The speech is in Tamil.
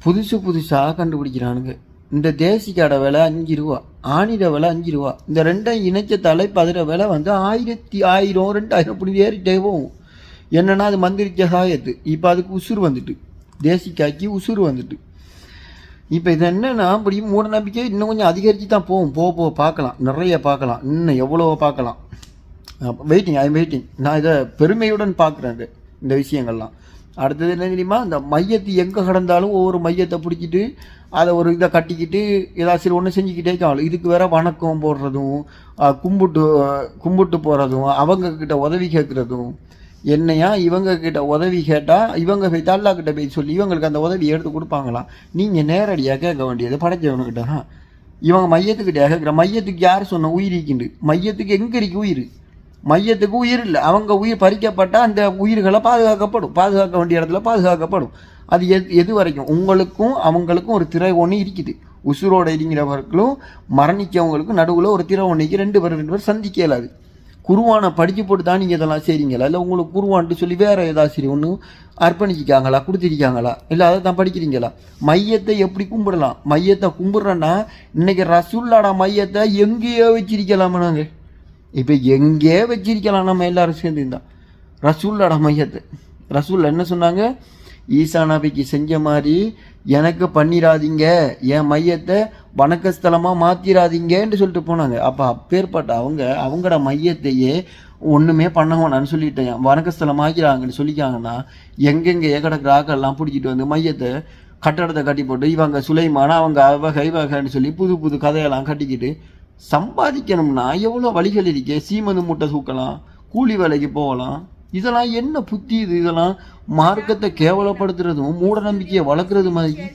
புதுசு புதுசாக கண்டுபிடிக்கிறானுங்க. இந்த தேசிக்காட விலை 5 ரூபா, ஆணிட விலை 5 ரூபா. இந்த ரெண்டையும் இணைச்சத்தால பதிர விலை வந்து 1000 2000 அப்படி ஏறிட்டே போகும். என்னென்னா அது மந்திரிச்ச சாயத்து. இப்போ அதுக்கு உசுறு வந்துட்டு, தேசிக்காய்க்கு உசுறு வந்துட்டு. இப்போ இது என்னென்னா அப்படி மூட நம்பிக்கை இன்னும் கொஞ்சம் அதிகரித்து தான் போகும். போக பார்க்கலாம், நிறைய பார்க்கலாம், இன்னும் எவ்வளோ பார்க்கலாம். வெயிட்டிங். நான் இதை பெருமையுடன் பார்க்குறேன் இந்த விஷயங்கள்லாம். அடுத்தது என்ன தெரியுமா, இந்த மையத்தை எங்கே கடந்தாலும் ஒவ்வொரு மையத்தை பிடிச்சிட்டு அதை ஒரு இதை கட்டிக்கிட்டு ஏதாச்சும் ஒன்று செஞ்சுக்கிட்டே இருக்காங்க. இதுக்கு வேற வணக்கம் போடுறதும் கும்பிட்டு போகிறதும் அவங்கக்கிட்ட உதவி கேட்குறதும். என்னையா இவங்கக்கிட்ட உதவி கேட்டால் இவங்க போய் அல்லாஹ்கிட்ட போய் சொல்லி இவங்களுக்கு அந்த உதவி எடுத்து கொடுப்பாங்களாம். நீங்கள் நேரடியாக கேட்க வேண்டியது படைச்சவனுக்கிட்ட தான். இவங்க மையத்துக்கிட்டே கேட்குற. மையத்துக்கு யார் சொன்ன உயிர் இருக்கிண்டு? மையத்துக்கு எங்கே இருக்கு உயிர்? மையத்துக்கு உயிர் இல்லை. அவங்க உயிர் பறிக்கப்பட்டால் அந்த உயிர்களை பாதுகாக்க வேண்டிய இடத்துல பாதுகாக்கப்படும். அது எது வரைக்கும்? உங்களுக்கும் அவங்களுக்கும் ஒரு திரை ஒன்று இருக்குது. உசுரோட இருக்கிறவர்களும் மரணிக்கவங்களுக்கும் நடுவில் ஒரு திரை ஒன்றுக்கு ரெண்டு பேர் சந்திக்க இயலாது. குருவானை படித்து போட்டு தான் நீங்கள் இதெல்லாம் செய்கிறீங்களா? இல்லை உங்களுக்கு குருவான்ட்டு சொல்லி வேறு ஏதாவது சரி ஒன்று அர்ப்பணிச்சிக்காங்களா, கொடுத்துருக்காங்களா? இல்லை அதை தான் படிக்கிறீங்களா? மையத்தை எப்படி கும்பிடலாம்? மையத்தை கும்பிட்றேன்னா இன்றைக்கி ரசூல்லாட மையத்தை எங்கேயோ வச்சிருக்கலாமா? நாங்கள் இப்போ எங்கே வச்சிருக்கலாம் நம்ம எல்லாரும் சேர்ந்துருந்தான். ரசூல்லாட மையத்தை ரசூல் என்ன சொன்னாங்க? ஈசா நபிக்கு செஞ்ச மாதிரி எனக்கு பண்ணிடாதீங்க, என் மையத்தை வணக்கஸ்தலமாக மாற்றிடாதீங்கன்னு சொல்லிட்டு போனாங்க. அப்போ அப்பேற்பட்ட அவங்களோட மையத்தையே ஒன்றுமே பண்ண வேணான்னு சொல்லிட்டேன், வணக்கஸ்தலம் ஆக்கிறாங்கன்னு சொல்லிக்காங்கன்னா எங்கெங்கே கிடக்கிற ஆக்கெல்லாம் பிடிச்சிட்டு வந்து மையத்தை கட்டடத்தை கட்டி போட்டு இவங்க சுலைமான அவங்க இவகன்னு சொல்லி புது கதையெல்லாம் கட்டிக்கிட்டு சம்பாதிக்கணும்னா எவ்வளோ வழிகள் இருக்கே. சீமந்து மூட்டை தூக்கலாம், கூலி வேலைக்கு போகலாம். இதெல்லாம் என்ன புத்தி இது? இதெல்லாம் மார்க்கத்தை கேவலப்படுத்துறதும் மூட நம்பிக்கையை வளர்க்குறது மாதிரி.